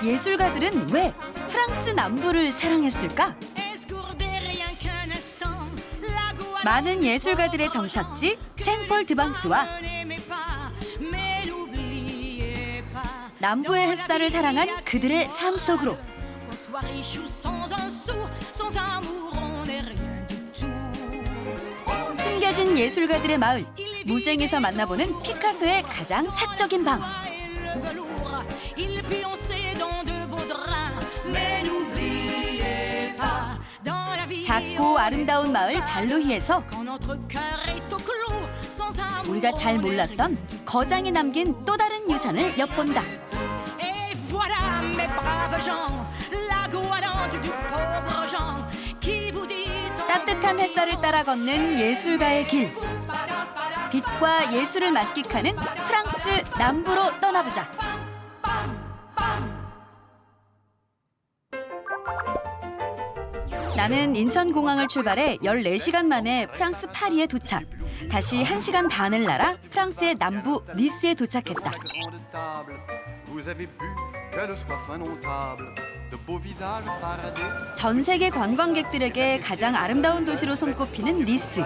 예술가들은 왜 프랑스 남부를 사랑했을까? 많은 예술가들의 정착지 생폴 드방스와 남부의 햇살을 사랑한 그들의 삶 속으로 숨겨진 예술가들의 마을 무쟁에서 만나보는 피카소의 가장 사적인 방. 작고 아름다운 마을 발로히에서 우리가 잘 몰랐던 거장이 남긴 또 다른 유산을 엿본다. 따뜻한 햇살을 따라 걷는 예술가의 길. 빛과 예술을 만끽하는 프랑스 남부로 떠나보자. 나는 인천공항을 출발해 14시간 만에 프랑스 파리에 도착. 다시 1시간 반을 날아 프랑스의 남부 니스에 도착했다. 전 세계 관광객들에게 가장 아름다운 도시로 손꼽히는 니스.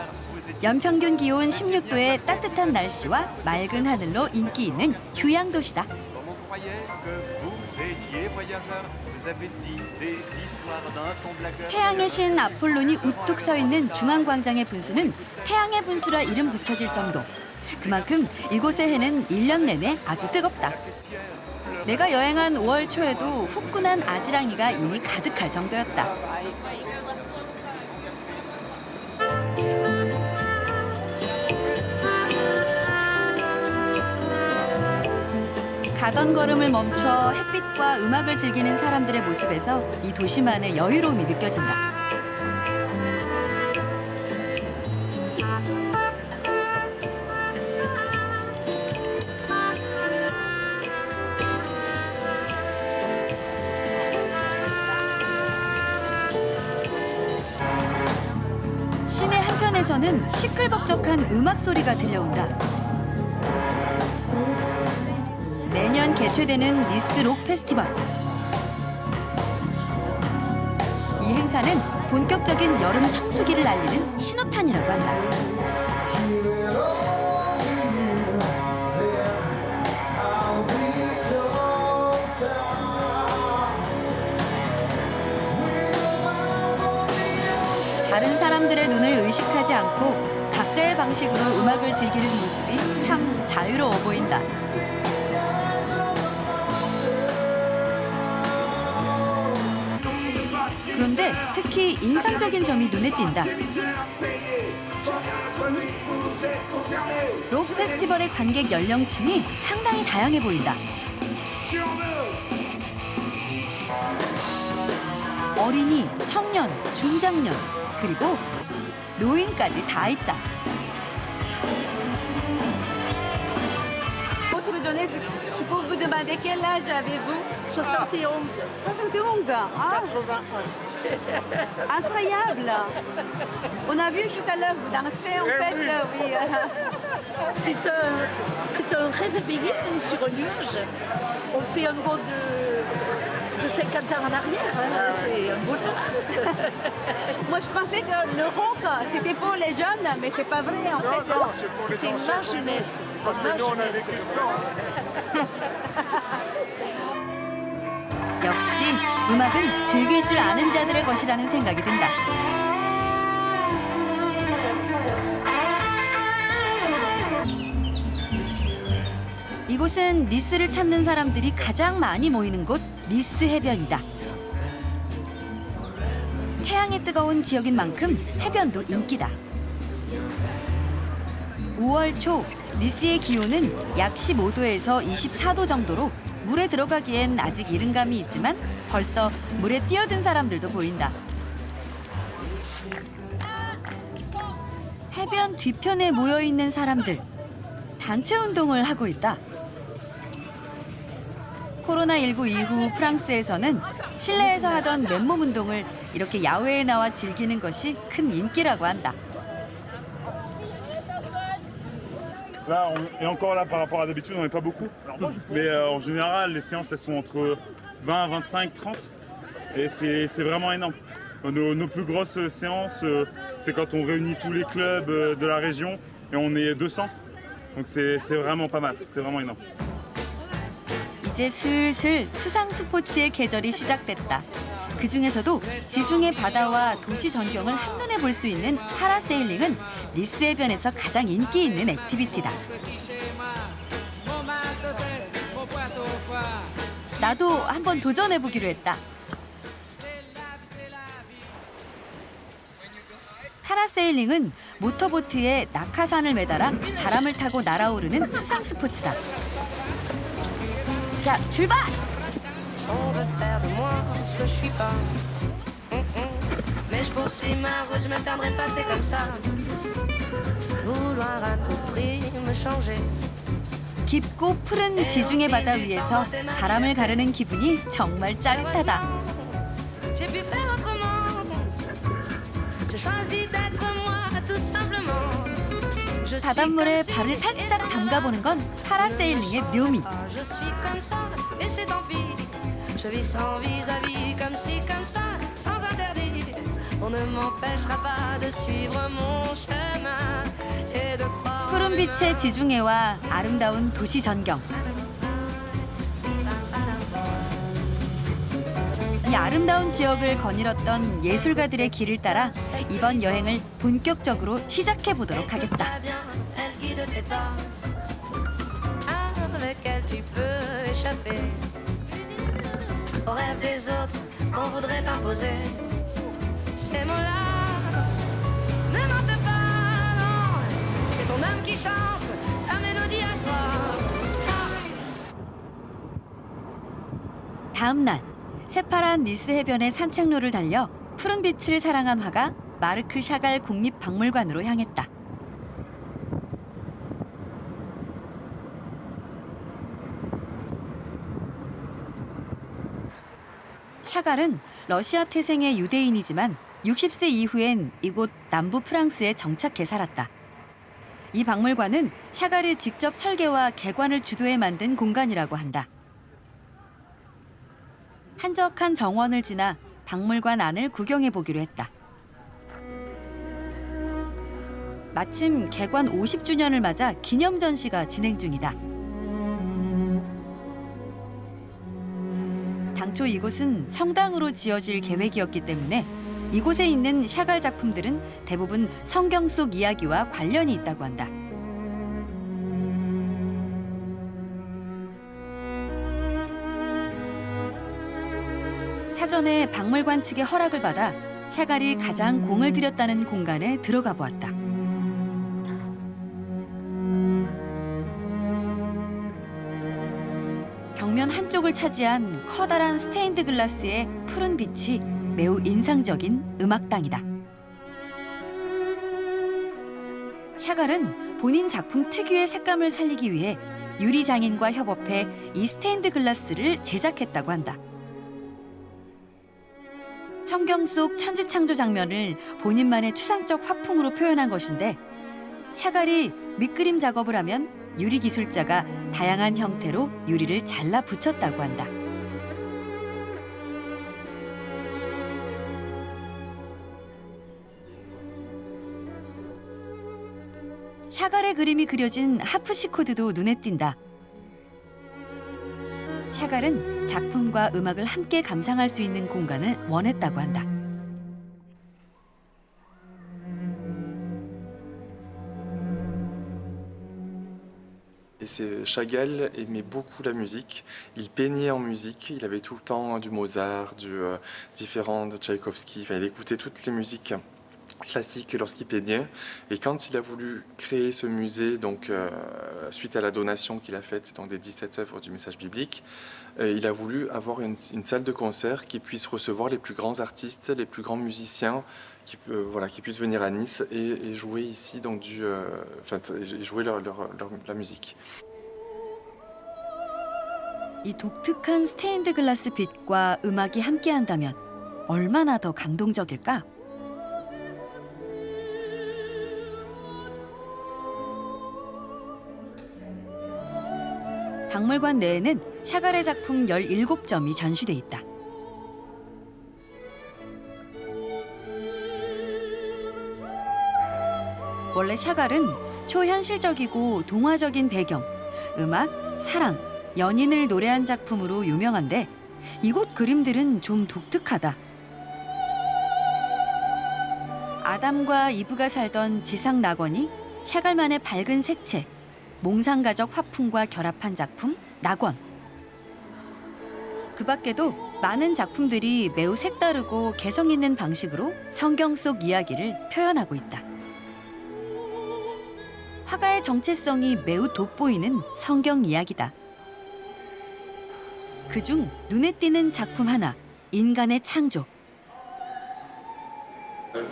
연평균 기온 16도의 따뜻한 날씨와 맑은 하늘로 인기 있는 휴양 도시다. 태양의 신 아폴론이 우뚝 서 있는 중앙광장의 분수는 태양의 분수라 이름 붙여질 정도. 그만큼 이곳의 해는 1년 내내 아주 뜨겁다. 내가 여행한 5월 초에도 후끈한 아지랑이가 이미 가득할 정도였다. 가던 걸음을 멈춰 햇빛과 음악을 즐기는 사람들의 모습에서 이 도시만의 여유로움이 느껴진다. 시내 한편에서는 시끌벅적한 음악 소리가 들려온다. 매년 개최되는 니스 록 페스티벌. 이 행사는 본격적인 여름 성수기를 알리는 신호탄이라고 한다. 다른 사람들의 눈을 의식하지 않고 각자의 방식으로 음악을 즐기는 모습이 참 자유로워 보인다. 그런데 특히 인상적인 점이 눈에 띈다. 록 페스티벌의 관객 연령층이 상당히 다양해 보인다. 어린이, 청년, 중장년, 그리고 노인까지 다 있다. Je peux vous demander quel âge avez-vous? 71. 71 ans. Ah, 81. incroyable. On a vu tout à l'heure, vous dansez en fait, oui. C'est un rêve éveillé, on est sur un nuage. On fait un bond de 50 ans en arrière, hein. C'est un bonheur. Moi, je pensais que le rock, c'était pour les jeunes, mais c'est pas vrai en fait. C'était ma jeunesse. C'était ma jeunesse. 역시 음악은 즐길 줄 아는 자들의 것이라는 생각이 든다. 이곳은 니스를 찾는 사람들이 가장 많이 모이는 곳 니스 해변이다. 태양이 뜨거운 지역인 만큼 해변도 인기다. 5월 초 니스의 기온은 약 15도에서 24도 정도로 물에 들어가기엔 아직 이른 감이 있지만 벌써 물에 뛰어든 사람들도 보인다. 해변 뒤편에 모여있는 사람들, 단체 운동을 하고 있다. 코로나19 이후 프랑스에서는 실내에서 하던 맨몸 운동을 이렇게 야외에 나와 즐기는 것이 큰 인기라고 한다. Là, et encore là, par rapport à d'habitude, on n'est pas beaucoup. Mais en général, les séances, elles sont entre 20, 25, 30. Et c'est vraiment énorme. Nos plus grosses séances, c'est quand on réunit tous les clubs de la région et on est 200. Donc c'est vraiment pas mal, c'est vraiment énorme. 이제 슬슬 수상 스포츠의 계절이 시작됐다. 그 중에서도 지중해 바다와 도시 전경을 한눈에 볼 수 있는 파라세일링은 니스 해변에서 가장 인기 있는 액티비티다. 나도 한번 도전해보기로 했다. 파라세일링은 모터보트에 낙하산을 매달아 바람을 타고 날아오르는 수상 스포츠다. 자, 출발! On veut faire de moi ce que je suis pas. Mais je poursuis ma route, je me perdrai pas, c'est comme ça. Vouloir à tout prix me changer. 깊고 푸른 지중해 바다 위에서 바람을 가르는 기분이 정말 짜릿하다. J'ai pu faire autrement. J'ai choisi d'être moi, tout simplement. Je suis 바닷물에 comme ci, 발을 et 살짝 sans 담가보는 건 파라세일링의 묘미. Je suis comme ça, et c'est tant pis. Je vis sans vis-à-vis, comme ci, comme ça, sans interdit. On ne m'empêchera pas de suivre mon chemin et de croire. 푸른 빛의 지중해와 아름다운 도시 전경. 이 아름다운 지역을 거닐었던 예술가들의 길을 따라 이번 여행을 본격적으로 시작해 보도록 하겠다. Elle guide tes pas. Avec elle, tu peux échapper aux rêves des autres. On voudrait t'imposer ces mots-là. Ne mentez pas, non. C'est ton âme qui chante ta mélodie à toi. 다음 날 새파란 니스 해변의 산책로를 달려 푸른 빛을 사랑한 화가 마르크 샤갈 국립박물관으로 향했다. 샤갈은 러시아 태생의 유대인이지만 60세 이후엔 이곳 남부 프랑스에 정착해 살았다. 이 박물관은 샤갈이 직접 설계와 개관을 주도해 만든 공간이라고 한다. 한적한 정원을 지나 박물관 안을 구경해 보기로 했다. 마침 개관 50주년을 맞아 기념 전시가 진행 중이다. 당초 이곳은 성당으로 지어질 계획이었기 때문에 이곳에 있는 샤갈 작품들은 대부분 성경 속 이야기와 관련이 있다고 한다. 사전에 박물관 측의 허락을 받아 샤갈이 가장 공을 들였다는 공간에 들어가 보았다. 벽면 한쪽을 차지한 커다란 스테인드 글라스의 푸른 빛이 매우 인상적인 음악당이다. 샤갈은 본인 작품 특유의 색감을 살리기 위해 유리 장인과 협업해 이 스테인드 글라스를 제작했다고 한다. 성경 속 천지창조 장면을 본인만의 추상적 화풍으로 표현한 것인데 샤갈이 밑그림 작업을 하면 유리 기술자가 다양한 형태로 유리를 잘라 붙였다고 한다. 샤갈의 그림이 그려진 하프시코드도 눈에 띈다. 샤갈은 작품과 음악을 함께 감상할 수 있는 공간을 원했다고 한다. Et Chagall aimait beaucoup la musique. Il peignait en musique. Il avait tout le temps du Mozart, différent de Tchaïkovski. Enfin, il écoutait toutes les musiques classiques lorsqu'il peignait. Et quand il a voulu créer ce musée, donc suite à la donation qu'il a faite donc des 17 œuvres du message biblique, il a voulu avoir une salle de concert qui puisse recevoir les plus grands artistes, les plus grands musiciens, qui puissent venir à Nice et jouer ici donc jouer la musique. 이 독특한 스테인드 글라스 빛과 음악이 함께한다면 얼마나 더 감동적일까? 박물관 내에는 샤갈의 작품 17점이 전시돼 있다. 원래 샤갈은 초현실적이고 동화적인 배경, 음악, 사랑, 연인을 노래한 작품으로 유명한데 이곳 그림들은 좀 독특하다. 아담과 이브가 살던 지상 낙원이 샤갈만의 밝은 색채, 몽상가적 화풍과 결합한 작품 낙원. 그 밖에도 많은 작품들이 매우 색다르고 개성 있는 방식으로 성경 속 이야기를 표현하고 있다. 화가의 정체성이 매우 돋보이는 성경 이야기다. 그중 눈에 띄는 작품 하나, 인간의 창조.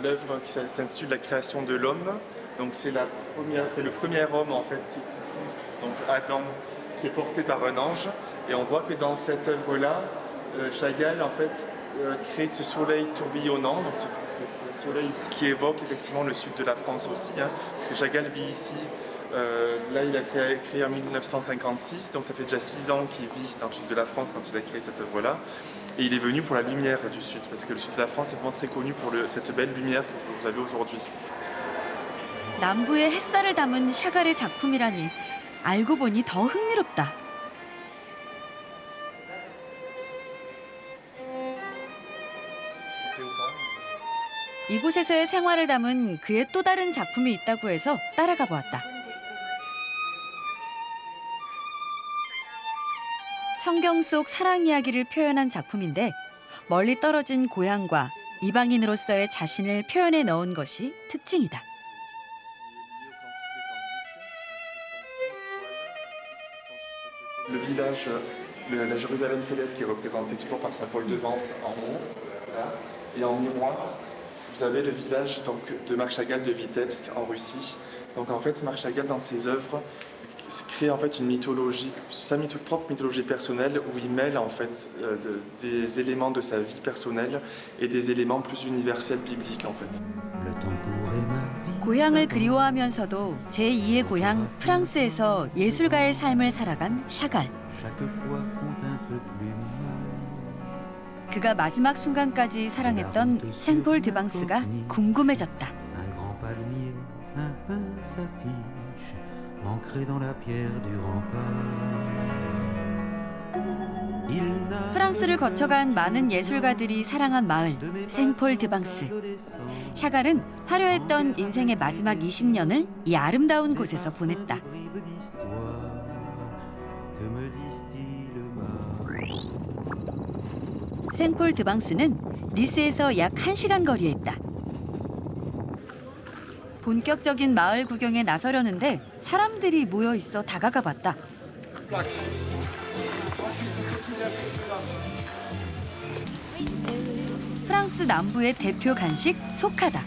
L'œuvre qui s'intitule La création de l'homme. Donc c'est le premier homme en fait qui est ici, donc Adam, qui est porté par un ange. Et on voit que dans cette œuvre-là, Chagall en fait crée ce soleil tourbillonnant, donc ce soleil ici qui évoque effectivement le sud de la France aussi, hein, parce que Chagall vit ici. Là, il a créé en 1956, donc ça fait déjà 6 ans qu'il vit dans le sud de la France quand il a créé cette œuvre-là. Et il est venu pour la lumière du sud, parce que le sud de la France est vraiment très connu pour cette belle lumière que vous avez aujourd'hui. 남부의 햇살을 담은 샤갈의 작품이라니 알고 보니 더 흥미롭다. 이곳에서의 생활을 담은 그의 또 다른 작품이 있다고 해서 따라가 보았다. 성경 속 사랑 이야기를 표현한 작품인데 멀리 떨어진 고향과 이방인으로서의 자신을 표현해 넣은 것이 특징이다. Le village, la Jérusalem céleste qui est représentée toujours par Saint Paul de Vence en haut, là. Et en miroir, vous avez le village donc, de Marc Chagall de Vitebsk en Russie. Donc en fait, Marc Chagall dans ses œuvres crée en fait une mythologie, sa propre mythologie personnelle où il mêle en fait des éléments de sa vie personnelle et des éléments plus universels bibliques en fait. 고향을 그리워하면서도 제2의 고향 프랑스에서 예술가의 삶을 살아간 샤갈. 그가 마지막 순간까지 사랑했던 생폴 드방스가 궁금해졌다. 프랑스를 거쳐간 많은 예술가들이 사랑한 마을 생폴 드방스. 샤갈은 화려했던 인생의 마지막 20년을 이 아름다운 곳에서 보냈다. 생폴 드방스는 니스에서 약 1시간 거리에 있다. 본격적인 마을 구경에 나서려는데 사람들이 모여 있어 다가가 봤다. 프랑스 남부의 대표 간식 소카다.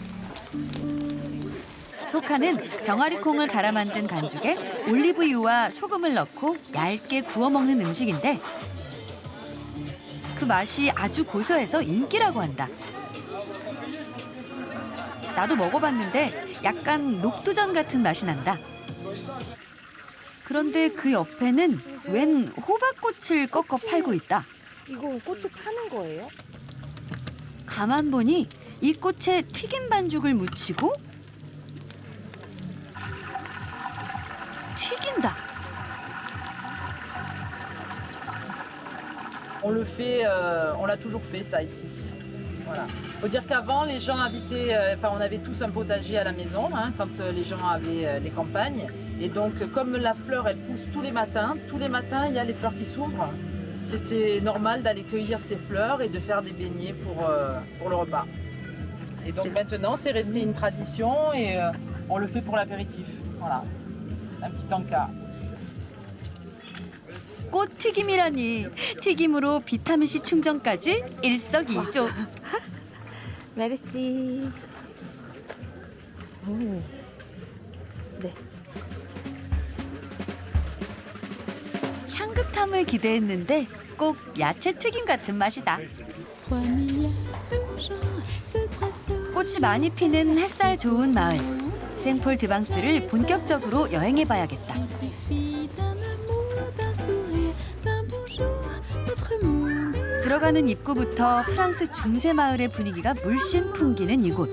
소카는 병아리콩을 갈아 만든 반죽에 올리브유와 소금을 넣고 얇게 구워 먹는 음식인데 그 맛이 아주 고소해서 인기라고 한다. 나도 먹어봤는데 약간 녹두전 같은 맛이 난다. 그런데 그 옆에는 웬 호박꽃을 꺾어 팔고 있다. 이거 꽃을 파는 거예요? 가만 보니 이 꽃에 튀김 반죽을 묻히고 튀긴다. On le fait, on l'a toujours fait ça ici. Voilà. Faut dire qu'avant les gens habitaient, on avait tous un potager à la maison hein, quand les gens avaient les campagnes. Et donc comme la fleur elle pousse tous les matins il y a les fleurs qui s'ouvrent. C'était normal d'aller cueillir ces fleurs et de faire des beignets pour le repas. Et donc maintenant c'est resté une tradition et on le fait pour l'apéritif. Voilà, un petit encas. 꽃 튀김이라니 튀김으로 비타민C 충전까지 일석이조. 메르시. 네. 향긋함을 기대했는데 꼭 야채 튀김 같은 맛이다. 꽃이 많이 피는 햇살 좋은 마을. 생폴 드방스를 본격적으로 여행해봐야겠다. 들어가는 입구부터 프랑스 중세 마을의 분위기가 물씬 풍기는 이곳.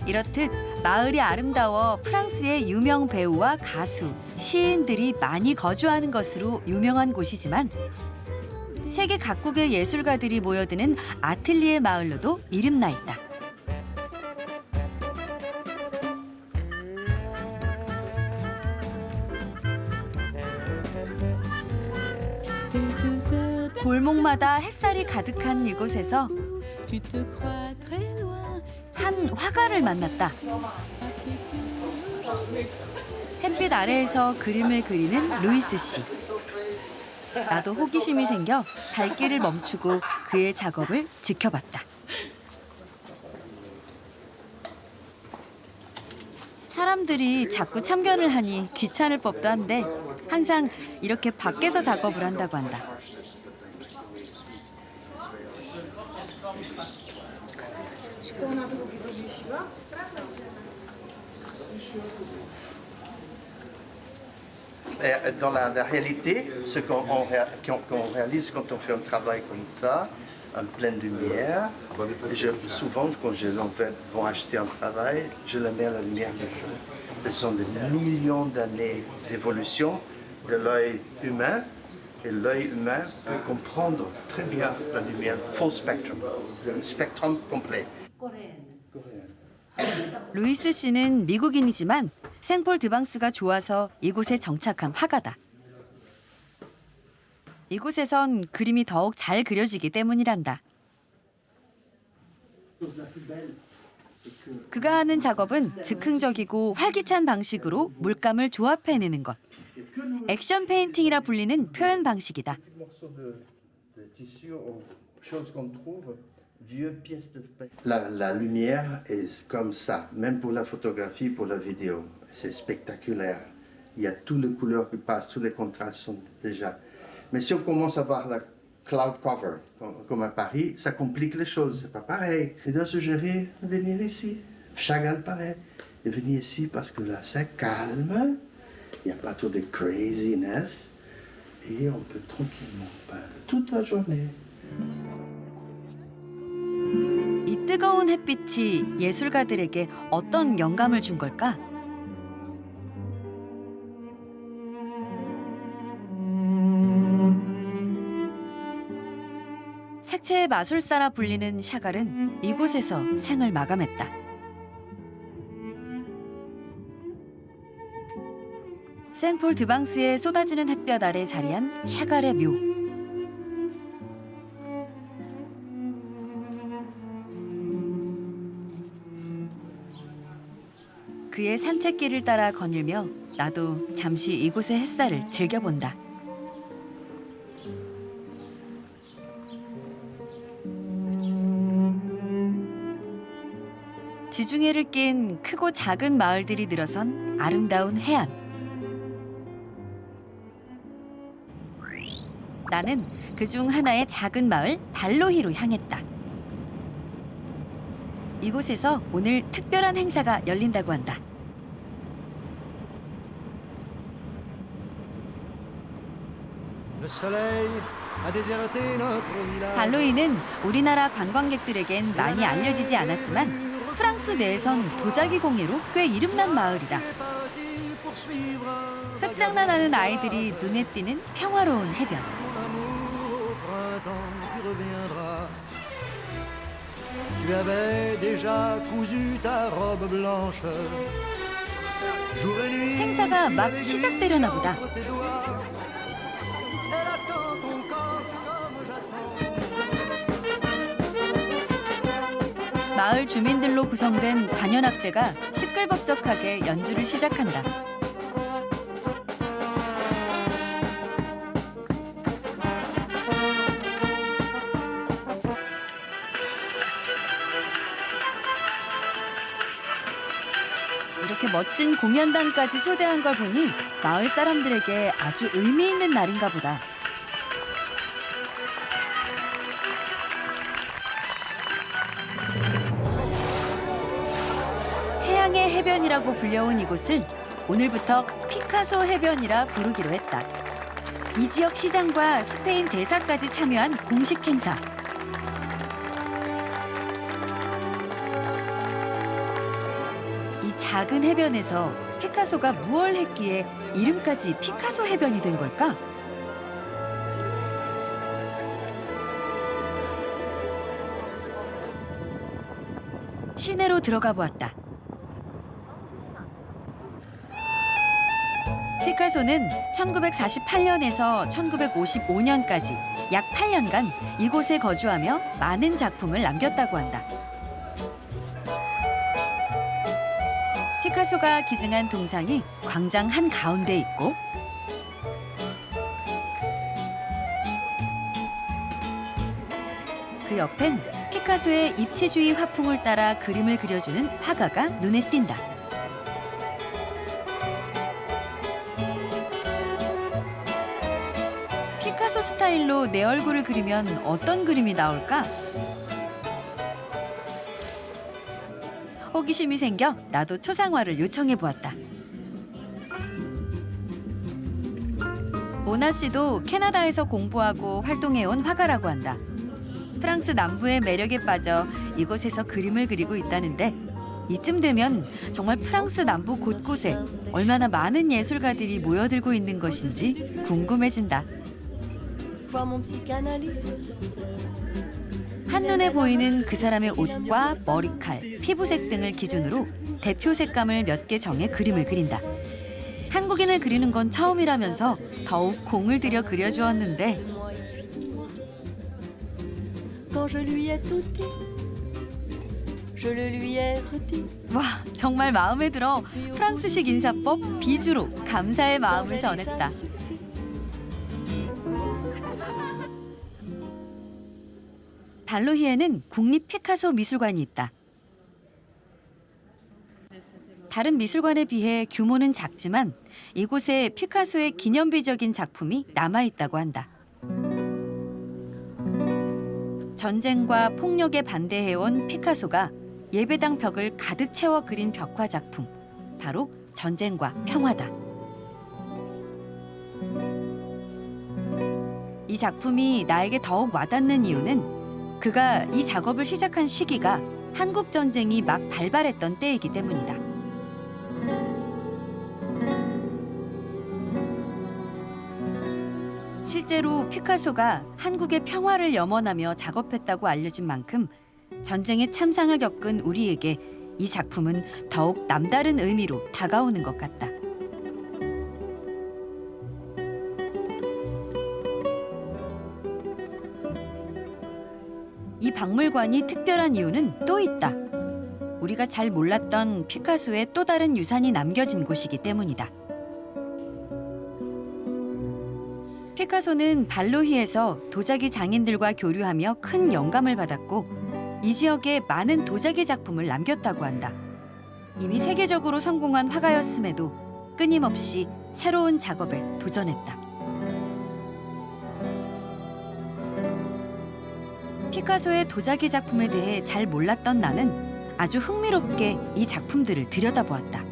이렇듯 마을이 아름다워 프랑스의 유명 배우와 가수, 시인들이 많이 거주하는 것으로 유명한 곳이지만 세계 각국의 예술가들이 모여드는 아틀리에 마을로도 이름나 있다. 골목마다 햇살이 가득한 이곳에서 한 화가를 만났다. 햇빛 아래에서 그림을 그리는 루이스 씨. 나도 호기심이 생겨 발길을 멈추고 그의 작업을 지켜봤다. 사람들이 자꾸 참견을 하니 귀찮을 법도 한데 항상 이렇게 밖에서 작업을 한다고 한다. Dans la réalité, ce qu'on réalise quand on fait un travail comme ça, en pleine lumière, souvent quand les gens vont acheter un travail, je le mets à la lumière du jour. Ce sont des millions d'années d'évolution de l'œil humain, et l'œil humain peut comprendre très bien la lumière, full spectrum, le spectrum complet. 루이스 씨는 미국인이지만 생폴 드방스가 좋아서 이곳에 정착한 화가다. 이곳에선 그림이 더욱 잘 그려지기 때문이란다. 그가 하는 작업은 즉흥적이고 활기찬 방식으로 물감을 조합해내는 것. 액션 페인팅이라 불리는 표현 방식이다. La lumière est comme ça, même pour la photographie, pour la vidéo. C'est spectaculaire. Il y a toutes les couleurs qui passent, tous les contrastes sont déjà. Mais si on commence à voir la cloud cover, comme à Paris, ça complique les choses. C'est pas pareil. Je dois suggérer de venir ici. Chagall pareil. Et venir ici parce que là, c'est calme. Il n'y a pas tout de craziness. Et on peut tranquillement peindre toute la journée. 이 뜨거운 햇빛이 예술가들에게 어떤 영감을 준 걸까? 색채의 마술사라 불리는 샤갈은 이곳에서 생을 마감했다. 생폴 드방스에 쏟아지는 햇볕 아래 자리한 샤갈의 묘. 그의 산책길을 따라 거닐며 나도 잠시 이곳의 햇살을 즐겨본다. 지중해를 낀 크고 작은 마을들이 늘어선 아름다운 해안. 나는 그중 하나의 작은 마을 발로히로 향했다. 이곳에서 오늘 특별한 행사가 열린다고 한다. 발로히는 우리나라 관광객들에겐 많이 알려지지 않았지만 프랑스 내에선 도자기 공예로 꽤 이름난 마을이다. 흙장난하는 아이들이 눈에 띄는 평화로운 해변. 행사가 막 시작되려나 보다. 마을 주민들로 구성된 관현악대가 시끌벅적하게 연주를 시작한다. 이렇게 멋진 공연단까지 초대한 걸 보니 마을 사람들에게 아주 의미 있는 날인가 보다. 태양의 해변이라고 불려온 이곳을 오늘부터 피카소 해변이라 부르기로 했다. 이 지역 시장과 스페인 대사까지 참여한 공식 행사. 이 작은 해변에서 피카소가 무얼 했기에 이름까지 피카소 해변이 된 걸까? 시내로 들어가 보았다. 피카소는 1948년에서 1955년까지 약 8년간 이곳에 거주하며 많은 작품을 남겼다고 한다. 피카소가 기증한 동상이 광장 한가운데 있고 그 옆엔 피카소의 입체주의 화풍을 따라 그림을 그려주는 화가가 눈에 띈다. 피카소 스타일로 내 얼굴을 그리면 어떤 그림이 나올까? 호기심이 생겨 나도 초상화를 요청해 보았다. 모나 씨도 캐나다에서 공부하고 활동해온 화가라고 한다. 프랑스 남부의 매력에 빠져 이곳에서 그림을 그리고 있다는데 이쯤 되면 정말 프랑스 남부 곳곳에 얼마나 많은 예술가들이 모여들고 있는 것인지 궁금해진다. 한눈에 보이는 그 사람의 옷과 머리칼, 피부색 등을 기준으로 대표 색감을 몇 개 정해 그림을 그린다. 한국인을 그리는 건 처음이라면서 더욱 공을 들여 그려주었는데 와, 정말 마음에 들어 프랑스식 인사법 비주로 감사의 마음을 전했다. 발로히에는 국립 피카소 미술관이 있다. 다른 미술관에 비해 규모는 작지만 이곳에 피카소의 기념비적인 작품이 남아있다고 한다. 전쟁과 폭력에 반대해온 피카소가 예배당 벽을 가득 채워 그린 벽화 작품, 바로 전쟁과 평화다. 이 작품이 나에게 더욱 와닿는 이유는 그가 이 작업을 시작한 시기가 한국 전쟁이 막 발발했던 때이기 때문이다. 실제로 피카소가 한국의 평화를 염원하며 작업했다고 알려진 만큼 전쟁의 참상을 겪은 우리에게 이 작품은 더욱 남다른 의미로 다가오는 것 같다. 이 박물관이 특별한 이유는 또 있다. 우리가 잘 몰랐던 피카소의 또 다른 유산이 남겨진 곳이기 때문이다. 피카소는 발로히에서 도자기 장인들과 교류하며 큰 영감을 받았고 이 지역에 많은 도자기 작품을 남겼다고 한다. 이미 세계적으로 성공한 화가였음에도 끊임없이 새로운 작업에 도전했다. 피카소의 도자기 작품에 대해 잘 몰랐던 나는 아주 흥미롭게 이 작품들을 들여다보았다.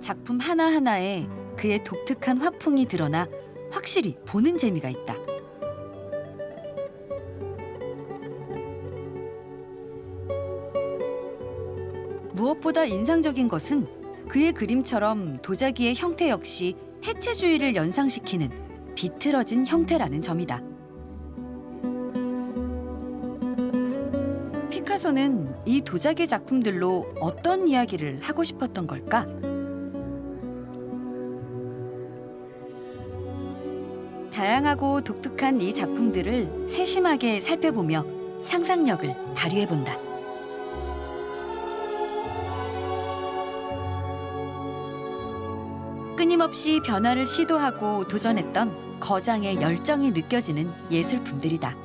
작품 하나하나에 그의 독특한 화풍이 드러나 확실히 보는 재미가 있다. 무엇보다 인상적인 것은 그의 그림처럼 도자기의 형태 역시 해체주의를 연상시키는 비틀어진 형태라는 점이다. 피카소는 이 도자기 작품들로 어떤 이야기를 하고 싶었던 걸까? 다양하고 독특한 이 작품들을 세심하게 살펴보며 상상력을 발휘해본다. 끊임없이 변화를 시도하고 도전했던 거장의 열정이 느껴지는 예술품들이다.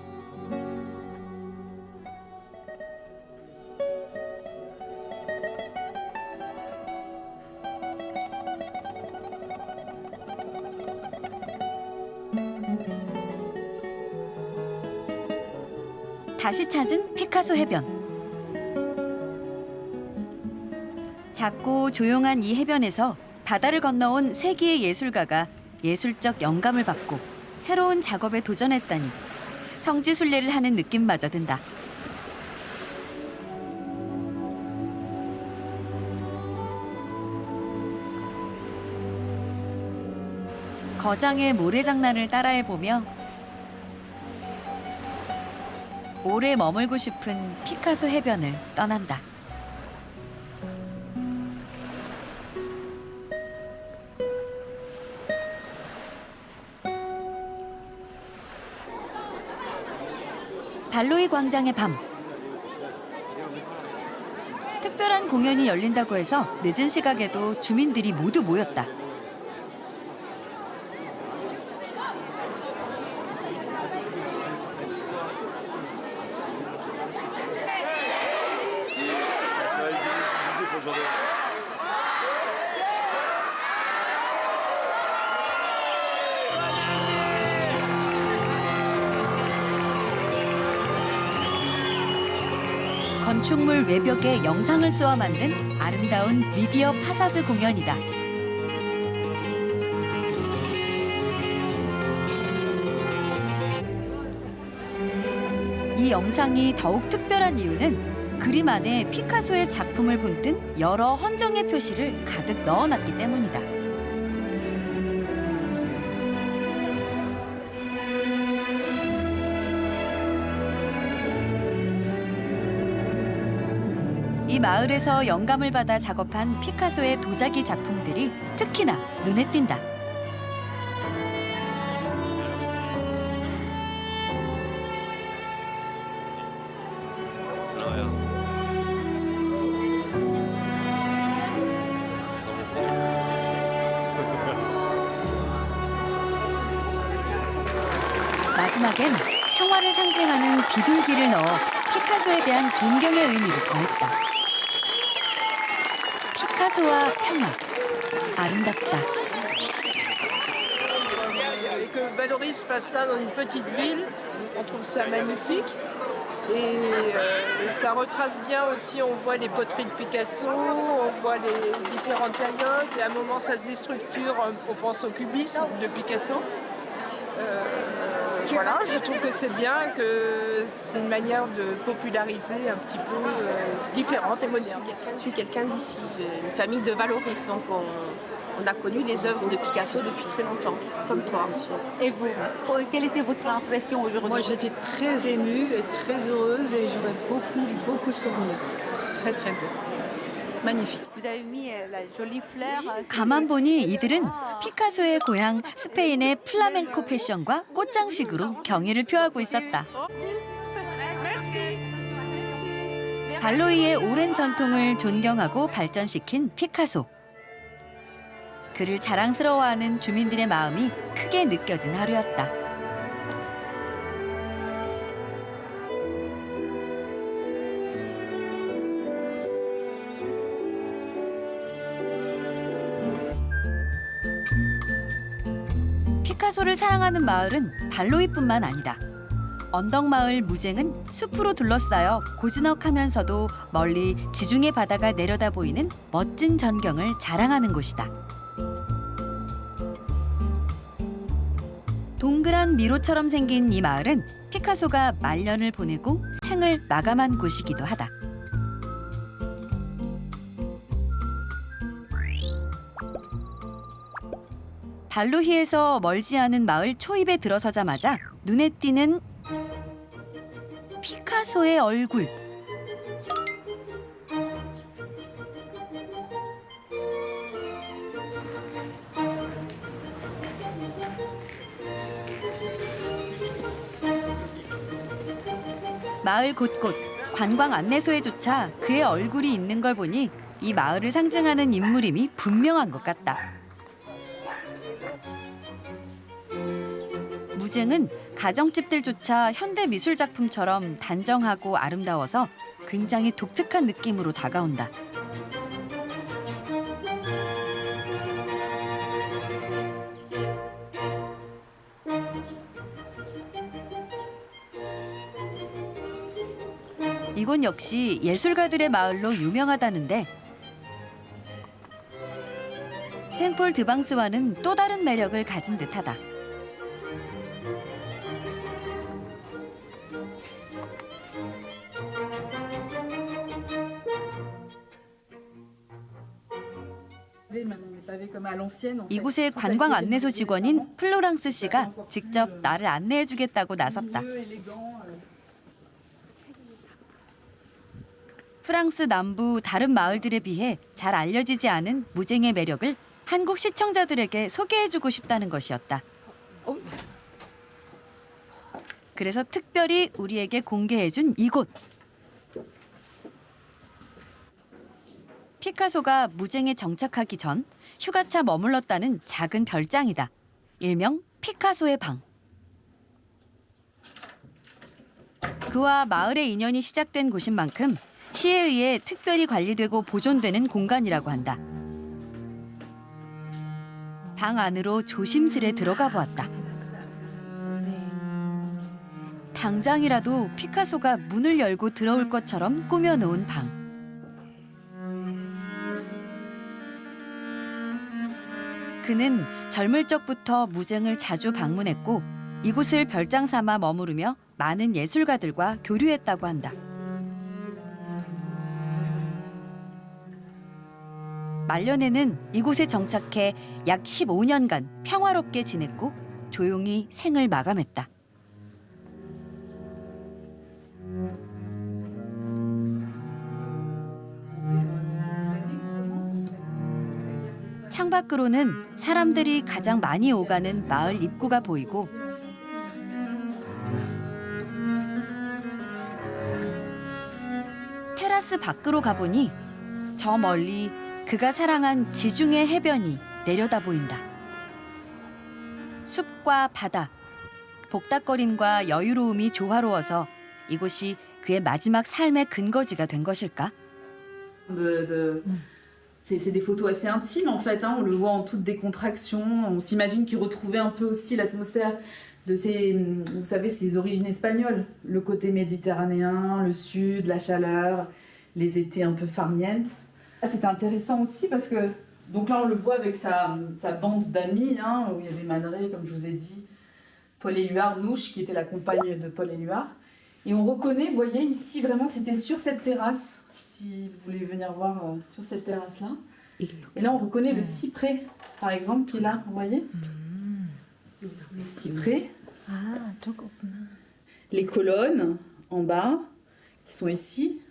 다시 찾은 피카소 해변. 작고 조용한 이 해변에서 바다를 건너온 세기의 예술가가 예술적 영감을 받고 새로운 작업에 도전했다니 성지순례를 하는 느낌마저 든다. 거장의 모래장난을 따라해보며 오래 머물고 싶은 피카소 해변을 떠난다. 발로이 광장의 밤. 특별한 공연이 열린다고 해서 늦은 시각에도 주민들이 모두 모였다. 건축물 외벽에 영상을 쏘아 만든 아름다운 미디어 파사드 공연이다. 이 영상이 더욱 특별한 이유는 그림 안에 피카소의 작품을 본뜬 여러 헌정의 표시를 가득 넣어놨기 때문이다. 이 마을에서 영감을 받아 작업한 피카소의 도자기 작품들이 특히나 눈에 띈다. 마지막엔 평화를 상징하는 비둘기를 넣어 피카소에 대한 존경의 의미를 더했다. 피카소와 평화, 아름답다. Et que Valoris fasse ça dans une petite ville, on trouve ça magnifique. Et ça retrace bien aussi, on voit les poteries de Picasso, on voit les différentes périodes. Et à un moment, ça se déstructure, on pense au cubisme de Picasso. Voilà, je trouve que c'est bien, que c'est une manière de populariser un petit peu différente et moderne. Je suis quelqu'un d'ici, une famille de Valoris, donc on a connu les œuvres de Picasso depuis très longtemps, comme toi. Et vous, quelle était votre impression aujourd'hui? Moi, j'étais très émue et très heureuse et j'aurais beaucoup souvenirs. Très, très beau. Magnifique. Vous avez mis la jolie fleur. 가만 보니 이들은 피카소의 고향 스페인의 플라멩코 패션과 꽃장식으로 경의를 표하고 있었다. 발로이의 오랜 전통을 존경하고 발전시킨 피카소. 그를 자랑스러워하는 주민들의 마음이 크게 느껴진 하루였다. 피카소를 사랑하는 마을은 발로이뿐만 아니다. 언덕마을 무쟁은 숲으로 둘러싸여 고즈넉하면서도 멀리 지중해 바다가 내려다 보이는 멋진 전경을 자랑하는 곳이다. 동그란 미로처럼 생긴 이 마을은 피카소가 말년을 보내고 생을 마감한 곳이기도 하다. 발루히에서 멀지 않은 마을 초입에 들어서자마자 눈에 띄는 피카소의 얼굴. 마을 곳곳 관광 안내소에조차 그의 얼굴이 있는 걸 보니 이 마을을 상징하는 인물임이 분명한 것 같다. 무쟁은 가정집들조차 현대 미술 작품처럼 단정하고 아름다워서 굉장히 독특한 느낌으로 다가온다. 이곳 역시 예술가들의 마을로 유명하다는데 생폴 드방스와는 또 다른 매력을 가진 듯하다. 이곳의 관광 안내소 직원인 플로랑스 씨가 직접 나를 안내해주겠다고 나섰다. 프랑스 남부 다른 마을들에 비해 잘 알려지지 않은 무쟁의 매력을 한국 시청자들에게 소개해주고 싶다는 것이었다. 그래서 특별히 우리에게 공개해준 이곳. 피카소가 무쟁에 정착하기 전 휴가차 머물렀다는 작은 별장이다. 일명 피카소의 방. 그와 마을의 인연이 시작된 곳인 만큼 시에 의해 특별히 관리되고 보존되는 공간이라고 한다. 방 안으로 조심스레 들어가 보았다. 당장이라도 피카소가 문을 열고 들어올 것처럼 꾸며놓은 방. 그는 젊을 적부터 무쟁을 자주 방문했고 이곳을 별장 삼아 머무르며 많은 예술가들과 교류했다고 한다. 말년에는 이곳에 정착해 약 15년간 평화롭게 지냈고 조용히 생을 마감했다. 창밖으로는 사람들이 가장 많이 오가는 마을 입구가 보이고 테라스 밖으로 가보니 저 멀리 그가 사랑한 지중해 해변이 내려다 보인다. 숲과 바다, 복닥거림과 여유로움이 조화로워서 이곳이 그의 마지막 삶의 근거지가 된 것일까? C'est des photos assez intimes en fait, hein. On le voit en toute décontraction, on s'imagine qu'il retrouvait un peu aussi l'atmosphère de ses, vous savez, ses origines espagnoles, le côté méditerranéen, le sud, la chaleur, les étés un peu farnientes. C'était intéressant aussi parce que, donc là on le voit avec sa bande d'amis, hein, où il y avait Manet, comme je vous ai dit, Paul Éluard, Nouche qui était la compagne de Paul Éluard. Et on reconnaît, vous voyez ici vraiment c'était sur cette terrasse. Si vous voulez venir voir sur cette terrasse-là. Et là, on reconnaît le cyprès, par exemple, qui est là, vous voyez? Le cyprès. Les colonnes, en bas, qui sont ici.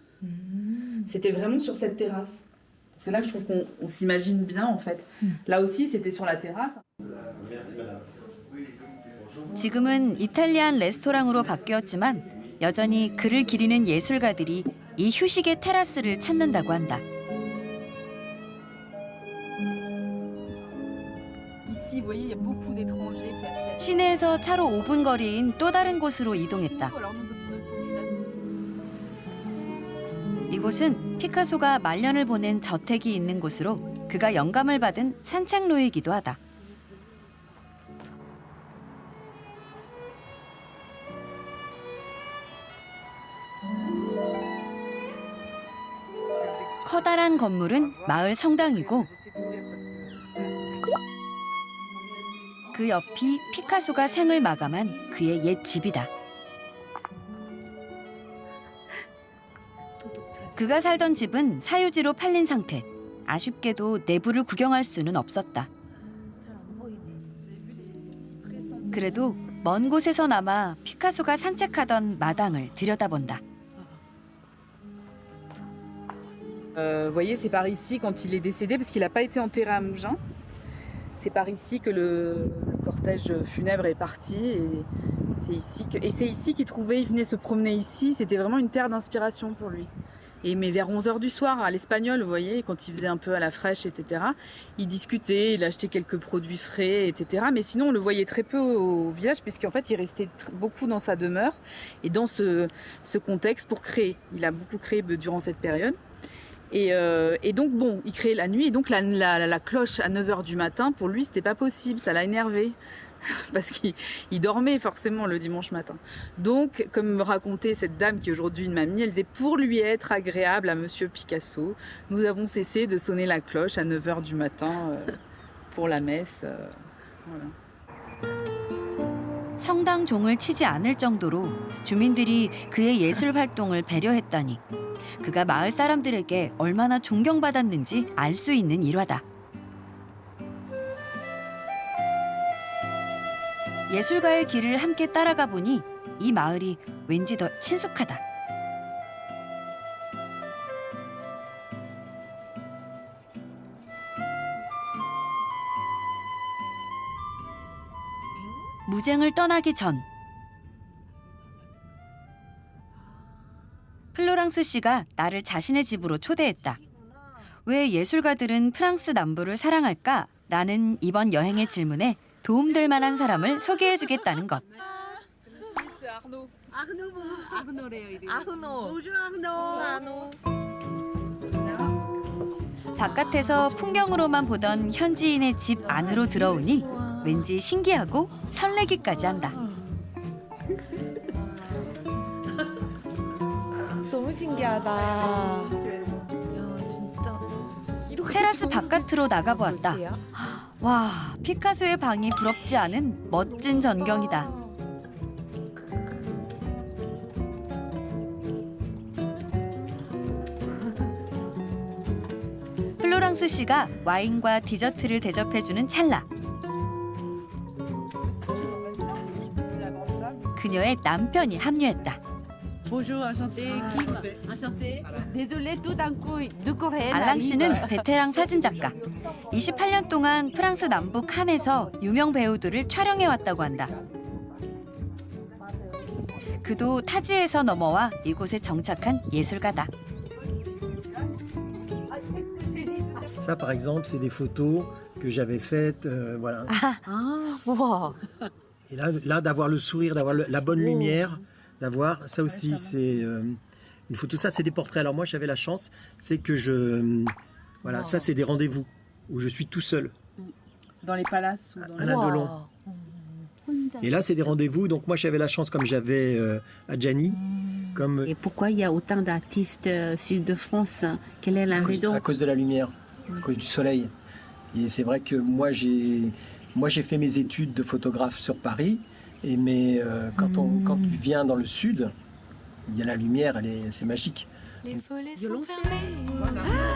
C'était vraiment sur cette terrasse. C'est là que je trouve qu'on s'imagine bien, en fait. Là aussi, c'était sur la terrasse. 지금은 이탈리안 레스토랑으로 바뀌었지만 여전히 그를 기리는 예술가들이 이 휴식의 테라스를 찾는다고 한다. 시내에서 차로 5분 거리인 또 다른 곳으로 이동했다. 이곳은 피카소가 말년을 보낸 저택이 있는 곳으로 그가 영감을 받은 산책로이기도 하다. 커다란 건물은 마을 성당이고 그 옆이 피카소가 생을 마감한 그의 옛 집이다. 그가 살던 집은 사유지로 팔린 상태. 아쉽게도 내부를 구경할 수는 없었다. 그래도 먼 곳에서나마 피카소가 산책하던 마당을 들여다본다. Vous voyez, c'est par ici, quand il est décédé, parce qu'il n'a pas été enterré à Mougins, c'est par ici que le cortège funèbre est parti. Et c'est ici qu'il trouvait, il venait se promener ici. C'était vraiment une terre d'inspiration pour lui. Mais vers 11h du soir, à l'Espagnol, vous voyez, quand il faisait un peu à la fraîche, etc., il discutait, il achetait quelques produits frais, etc. Mais sinon, on le voyait très peu au village, puisqu'en fait, il restait beaucoup dans sa demeure et dans ce contexte pour créer. Il a beaucoup créé durant cette période. Et donc, bon, il créait la nuit, et donc la cloche à 9h du matin, pour lui, c'était pas possible, ça l'a énervé. Parce qu'il dormait forcément le dimanche matin. Donc, comme me racontait cette dame qui est aujourd'hui une mamie, elle disait pour lui être agréable à Monsieur Picasso, nous avons cessé de sonner la cloche à 9h du matin pour la messe. Voilà. 성당 종을 치지 않을 정도로 주민들이 그의 예술 활동을 배려했다니 그가 마을 사람들에게 얼마나 존경받았는지 알 수 있는 일화다. 예술가의 길을 함께 따라가 보니 이 마을이 왠지 더 친숙하다. 무쟁을 떠나기 전 플로랑스 씨가 나를 자신의 집으로 초대했다. 왜 예술가들은 프랑스 남부를 사랑할까? 라는 이번 여행의 질문에 도움될 만한 사람을 소개해주겠다는 것. 바깥에서 풍경으로만 보던 현지인의 집 안으로 들어오니 왠지 신기하고 설레기까지 한다. 너무 신기하다. 야, 진짜. 테라스 바깥으로 나가보았다. 와, 피카소의 방이 부럽지 않은 멋진 전경이다. 플로랑스 씨가 와인과 디저트를 대접해주는 찰나. 그녀의 남편이 합류했다. Bonjour, enchanté. Kim, enchanté. Désolée, tout d'un coup, deux Coréennes. 알랑 씨는 베테랑 사진작가. 28년 동안 프랑스 남부 칸에서 유명 배우들을 촬영해왔다고 한다. 그도 타지에서 넘어와 이곳에 정착한 예술가다. Ça, par exemple, c'est des photos que j'avais faites, voilà. 우와. Et là d'avoir le sourire, d'avoir la bonne lumière, d'avoir ça aussi, c'est une photo. Ça, c'est des portraits. Alors moi, j'avais la chance, c'est que voilà, ça, c'est des rendez-vous où je suis tout seul. Dans les palaces ou dans À l'Indolon. Et là, c'est des rendez-vous. Donc moi, j'avais la chance, comme j'avais Adjani, comme. Et pourquoi il y a autant d'artistes sud de France? Quelle est la raison? À cause de la lumière, à cause du soleil. Et c'est vrai que moi, j'ai fait mes études de photographe sur Paris. Mais quand tu viens dans le sud, il y a la lumière, c'est magique.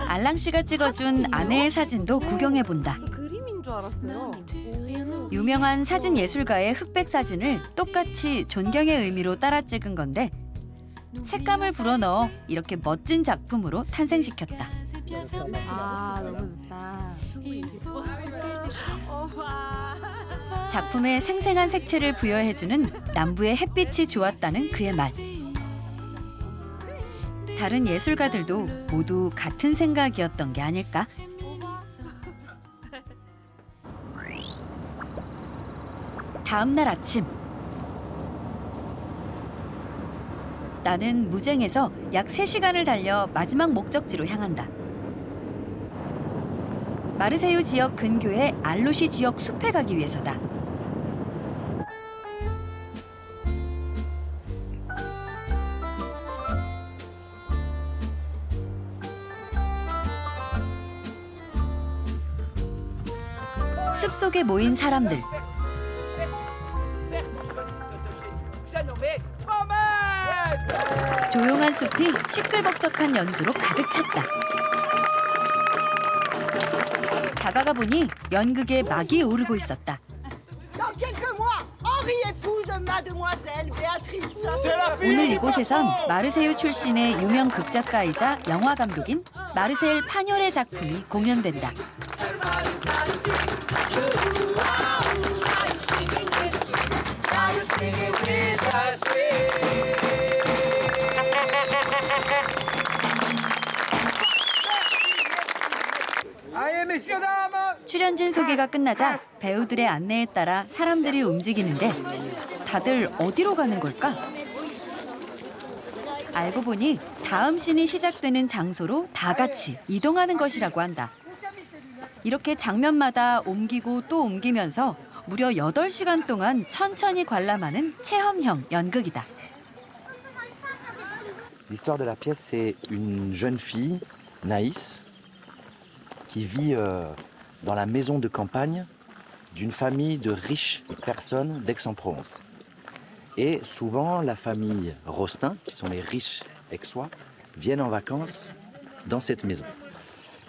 알랑 씨가 찍어준 아내의 사진도 구경해 본다. 그림인 줄 알았어요. 유명한 사진 예술가의 흑백 사진을 똑같이 존경의 의미로 따라 찍은 건데 색감을 불어넣어 이렇게 멋진 작품으로 탄생시켰다. 아, 너무 좋다. 작품에 생생한 색채를 부여해주는 남부의 햇빛이 좋았다는 그의 말. 다른 예술가들도 모두 같은 생각이었던 게 아닐까? 다음 날 아침 나는 무쟁에서 약 3시간을 달려 마지막 목적지로 향한다. 마르세유 지역 근교의 알루시 지역 숲에 가기 위해서다. 숲속에 모인 사람들. 조용한 숲이 시끌벅적한 연주로 가득 찼다. 다가가 보니 연극에 막이 오르고 있었다. 오늘 이곳에선 마르세유 출신의 유명 극작가이자 영화 감독인 마르셀 파뇰의 작품이 공연된다. 출연진 소개가 끝나자 배우들의 안내에 따라 사람들이 움직이는데 다들 어디로 가는 걸까? 알고 보니 다음 씬이 시작되는 장소로 다 같이 이동하는 것이라고 한다. 이렇게 장면마다 옮기고 또 옮기면서 무려 8시간 동안 천천히 관람하는 체험형 연극이다. L'histoire de la pièce, c'est une jeune fille, Naïs, qui vit dans la maison de campagne d'une famille de riches personnes d'Aix-en-Provence. Et souvent, la famille Rostin, qui sont les riches aixois, viennent en vacances dans cette maison.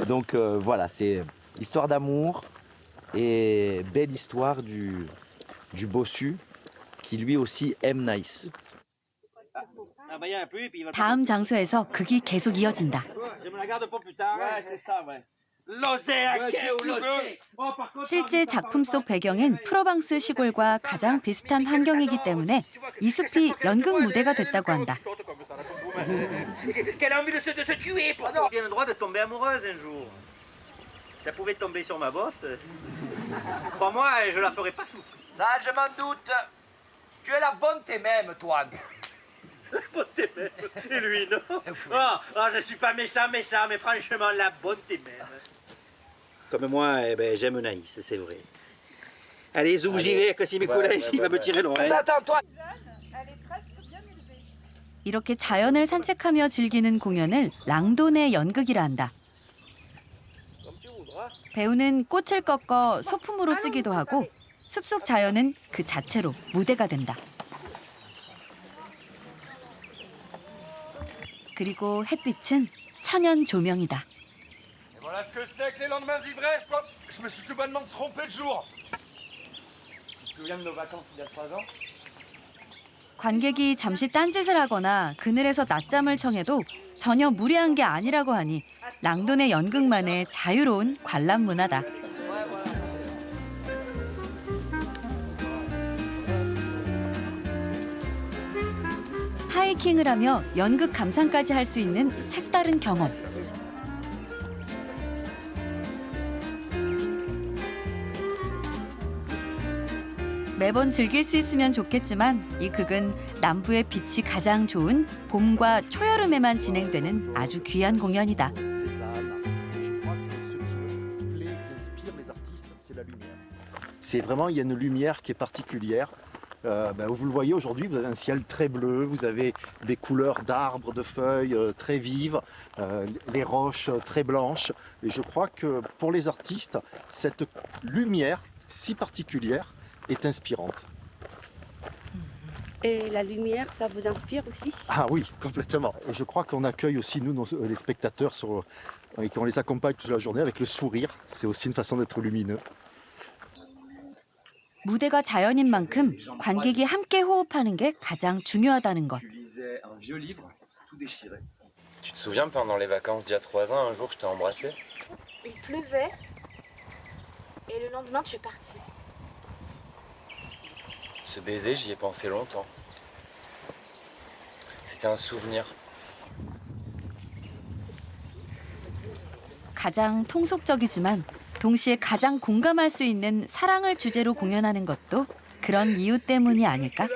Donc voilà, c'est histoire d'amour et belle histoire du bossu qui lui aussi aime Naïs. 다음 장소에서 극이 계속 이어진다. 실제 작품 속 배경은 프로방스 시골과 가장 비슷한 환경이기 때문에 이 숲이 연극 무대가 됐다고 한다. Qu'elle a envie de se tuer pour toi. Bien le droit de tomber amoureuse un jour. Si ça pouvait tomber sur ma bosse, crois-moi, je la ferais pas souffrir. Ça, je m'en doute. Tu es la bonté même, toi. La bonté même. Et lui, non. Je suis pas méchant, mais franchement, la bonté même. Comme moi, j'aime Naïs, c'est vrai. Allez, zoom, j'y vais, que si mes collègues, il va me tirer l'oreille. Attends, toi. 이렇게 자연을 산책하며 즐기는 공연을 랑도네 연극이라 한다. 배우는 꽃을 꺾어 소품으로 쓰기도 하고 숲속 자연은 그 자체로 무대가 된다. 그리고 햇빛은 천연 조명이다. Voilà ce que c'est que les lendemains d'ivresse, quoi. Je me suis tout bonnement trompé de jour. Tu te souviens de nos vacances il y a 3 ans? 관객이 잠시 딴짓을 하거나 그늘에서 낮잠을 청해도 전혀 무리한 게 아니라고 하니 랑도네 연극만의 자유로운 관람 문화다. 하이킹을 하며 연극 감상까지 할 수 있는 색다른 경험. 매번 즐길 수 있으면 좋겠지만 이 극은 남부의 빛이 가장 좋은 봄과 초여름에만 진행되는 아주 귀한 공연이다. C'est vraiment, il y a une lumière qui est particulière. Vous le voyez aujourd'hui, vous avez un ciel très bleu, vous avez des couleurs d'arbres, de feuilles très vives, les roches très blanches. Et je crois que pour les artistes, cette lumière si particulière est inspirante. Et la lumière, ça vous inspire aussi? Ah oui, complètement. Et je crois qu'on accueille aussi, nous, les spectateurs, et qu'on les accompagne toute la journée avec le sourire. C'est aussi une façon d'être lumineux. 무대가 자연인 만큼 관객이 함께 호흡하는 게 가장 중요하다는 것. Tu te souviens pendant les vacances d'il y a 3 ans, un jour je t'ai embrassé? Il pleuvait et le lendemain tu es parti. Ce baiser, j'y ai pensé longtemps. C'était un souvenir. 가장 통속적이지만 동시에 가장 공감할 수 있는 사랑을 주제로 공연하는 것도 그런 이유 때문이 아닐까?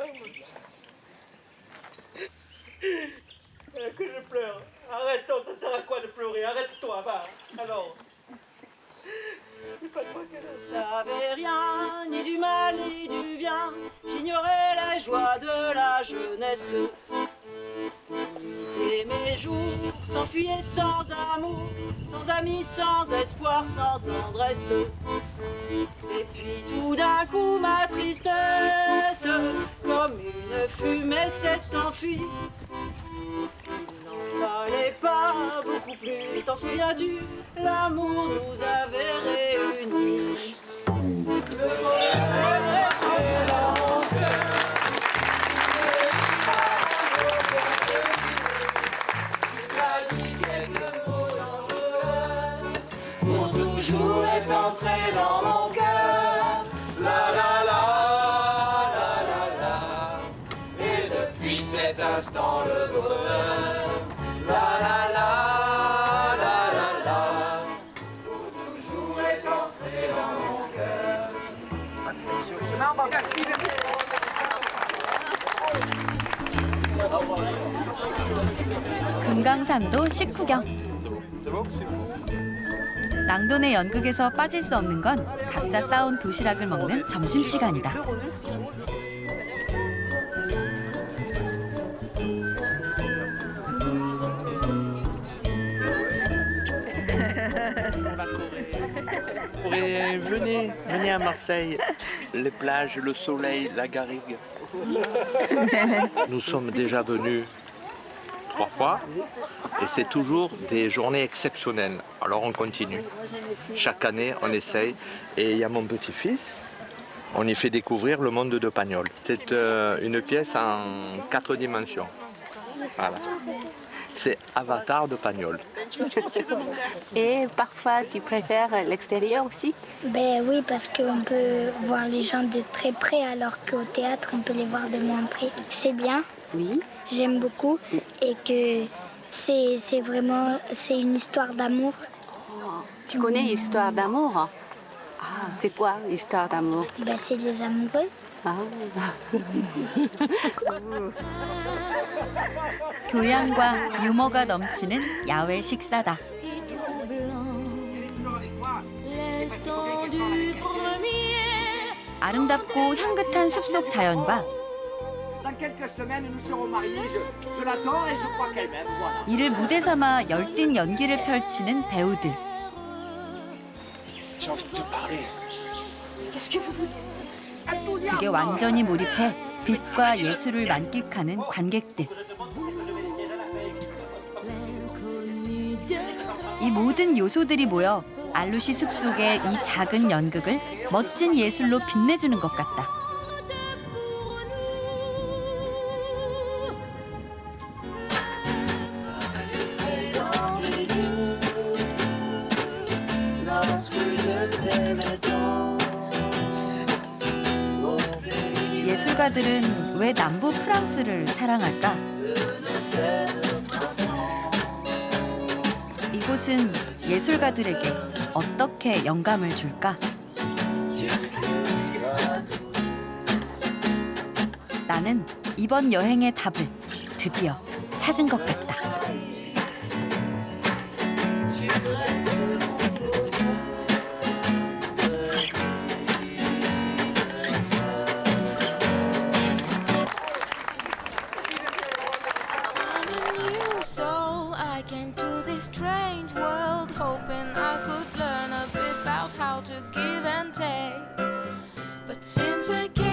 Que je pleure. Arrête, ça sert à quoi de pleurer? Arrête-toi, va. Alors. Je savais rien, ni du mal ni du bien. J'ignorais la joie de la jeunesse. Et mes jours s'enfuyaient sans amour, sans amis, sans espoir, sans tendresse. Et puis tout d'un coup ma tristesse, comme une fumée, s'est enfuie. Il n'en fallait pas beaucoup plus, t'en souviens-tu? L'amour nous avait réunis. Le bonheur est entré dans mon cœur. Toujours est entré dans mon cœur. La la la, la la la. Et depuis cet instant le bonheur. La la la, la la la. Pour toujours est entré dans mon cœur. 금강산도 식후경. 랑도네 연극에서 빠질 수 없는 건 각자 싸온 도시락을 먹는 점심시간이다. Venez à Marseille, les plages, le soleil, la garrigue. Nous sommes déjà venus 3 fois et c'est toujours des journées exceptionnelles. Alors on continue. Chaque année, on essaye. Et il y a mon petit-fils, on y fait découvrir le monde de Pagnol. C'est une pièce en 4 dimensions. Voilà. C'est Avatar de Pagnol. Et parfois, tu préfères l'extérieur aussi? Ben oui, parce qu'on peut voir les gens de très près, alors qu'au théâtre, on peut les voir de moins près. C'est bien. Oui. J'aime beaucoup et que c'est vraiment une histoire d'amour. Tu connais l'histoire d'amour? Ah, c'est quoi l'histoire d'amour? Ben, c'est les amoureux. Ah. 교양과 유머가 넘치는 야외 식사다. 아름답고 향긋한 숲속 자연과 Dans quelques semaines, nous serons mariés. Je l'adore et je crois qu'elle m'aime. Voilà. 이를 무대 삼아 열띤 연기를 펼치는 배우들. J'ai envie de te parler. Qu'est-ce que vous voulez dire? 그게 완전히 몰입해 빛과 예술을 만끽하는 관객들. 이 모든 요소들이 모여 알루시 숲속의 이 작은 연극을 멋진 예술로 빛내주는 것 같다. 예술가들은 왜 남부 프랑스를 사랑할까? 이곳은 예술가들에게 어떻게 영감을 줄까? 나는 이번 여행의 답을 드디어 찾은 것 같다. I came to this strange world hoping I could learn a bit about how to give and take. But since I came